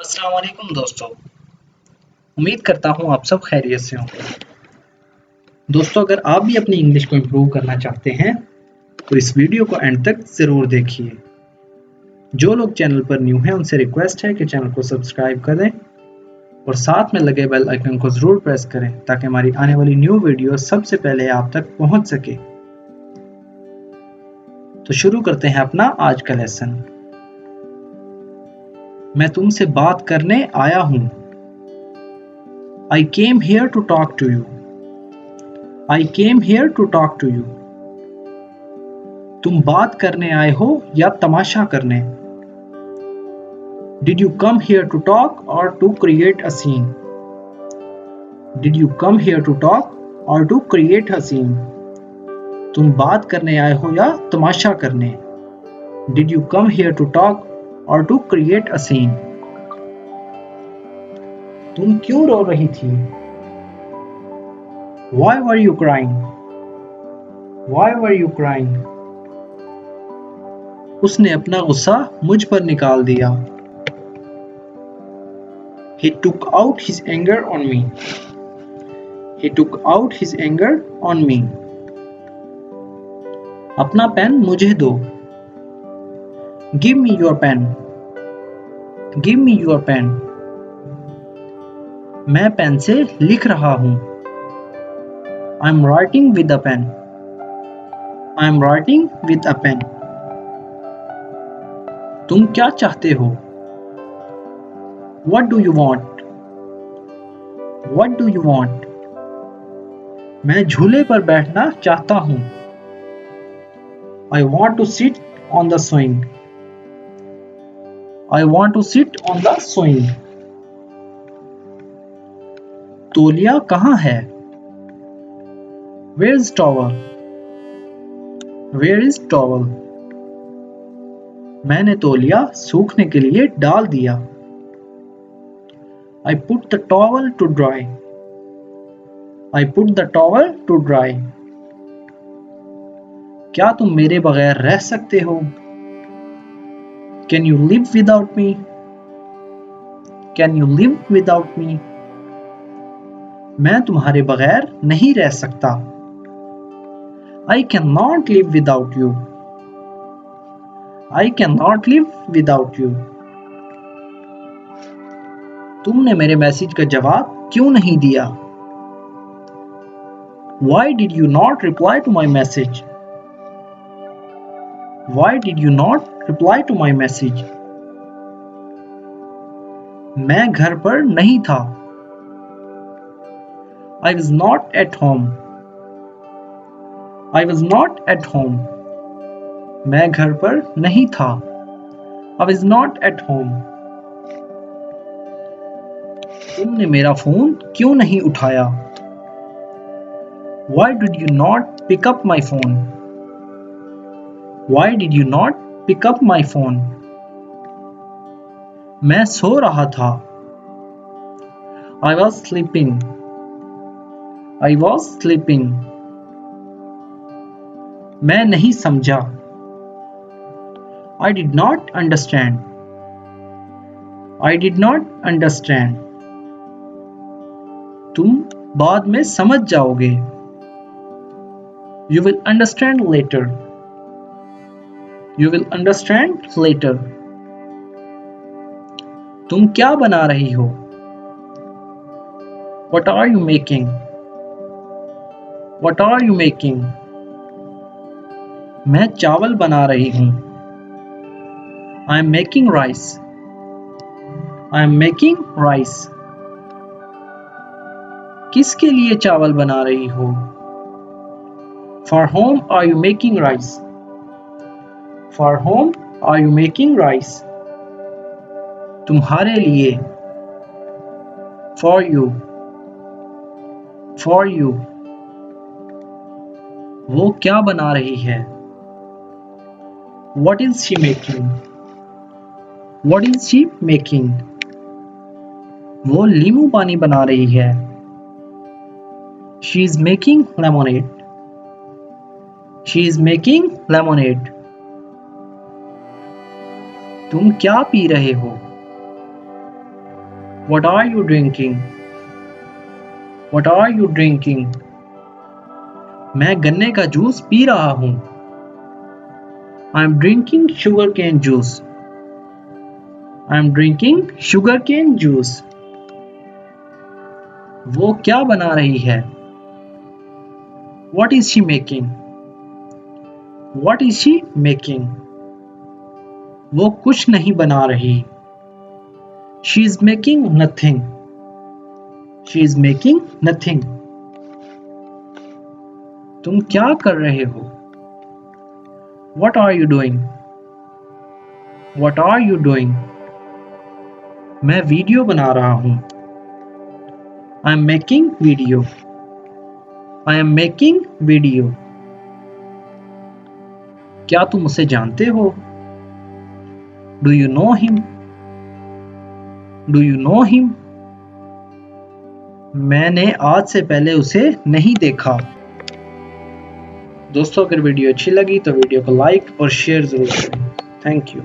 अस्सलाम वालेकुम दोस्तों। उम्मीद करता हूँ आप सब खैरियत से होंगे। दोस्तों, अगर आप भी अपनी इंग्लिश को इम्प्रूव करना चाहते हैं तो इस वीडियो को एंड तक ज़रूर देखिए। जो लोग चैनल पर न्यू हैं उनसे रिक्वेस्ट है कि चैनल को सब्सक्राइब कर दें और साथ में लगे बेल आइकन को ज़रूर प्रेस करें ताकि हमारी आने वाली न्यू वीडियो सबसे पहले आप तक पहुँच सके। तो शुरू करते हैं अपना आज का लेसन। मैं तुमसे बात करने आया हूँ। I came here to talk to you. I came here to talk to you. तुम बात करने आए हो या तमाशा करने? Did you come here to talk or to create a scene? Did you come here to talk or to create a scene? तुम बात करने आए हो या तमाशा करने? Did you come here to talk or to create a scene? तुम क्यों रो रही थी? Why were you crying? Why were you crying? उसने अपना गुस्सा मुझ पर निकाल दिया। He took out his anger on me. He took out his anger on me. अपना पेन मुझे दो। Give me your pen. Give me your pen. मैं पेन से लिख रहा हूँ। I'm writing with a pen. I'm writing with a pen. तुम क्या चाहते हो? What do you want? What do you want? मैं झूले पर बैठना चाहता हूँ। I want to sit on the swing. I want to sit on the swing. तौलिया कहाँ है? Where is towel? Where is towel? मैंने तौलिया सूखने के लिए डाल दिया। I put the towel to dry. I put the towel to dry. क्या तुम मेरे बगैर रह सकते हो? Can you live without me? Can you live without me? मैं तुम्हारे बगैर नहीं रह सकता। I cannot live without you. I cannot live without you. तुमने मेरे मैसेज का जवाब क्यों नहीं दिया? Why did you not reply to my message? Why did you not reply to my message? मैं घर पर नहीं था। I was not at home. I was not at home. मैं घर पर नहीं था। I was not at home. तुमने मेरा फोन क्यों नहीं उठाया? Why did you not pick up my phone? Why did you not pick up my phone? मैं सो रहा था। I was sleeping. I was sleeping. मैं नहीं समझा। I did not understand. I did not understand. तुम बाद में समझ जाओगे। You will understand later. You will understand later. तुम क्या बना रही हो? What are you making? What are you making? मैं चावल बना रही हूँ। I am making rice. I am making rice. किसके लिए चावल बना रही हो? For whom are you making rice? For whom are you making rice? तुम्हारे लिए। For you. For you. वो क्या बना रही है? What is she making? What is she making? वो नींबू पानी बना रही है। She is making lemonade. She is making lemonade. तुम क्या पी रहे हो? What are you drinking? What are you drinking? मैं गन्ने का जूस पी रहा हूँ। I'm drinking sugarcane juice. I'm drinking sugarcane juice. वो क्या बना रही है? What is she making? What is she making? वो कुछ नहीं बना रही। She is making nothing. She is making nothing. तुम क्या कर रहे हो? What are you doing? What are you doing? मैं वीडियो बना रहा हूँ। I am making video. I am making video. क्या तुम उसे जानते हो? Do you know him? Do you know him? मैंने आज से पहले उसे नहीं देखा। दोस्तों अगर वीडियो अच्छी लगी तो वीडियो को लाइक और शेयर जरूर करें। Thank you.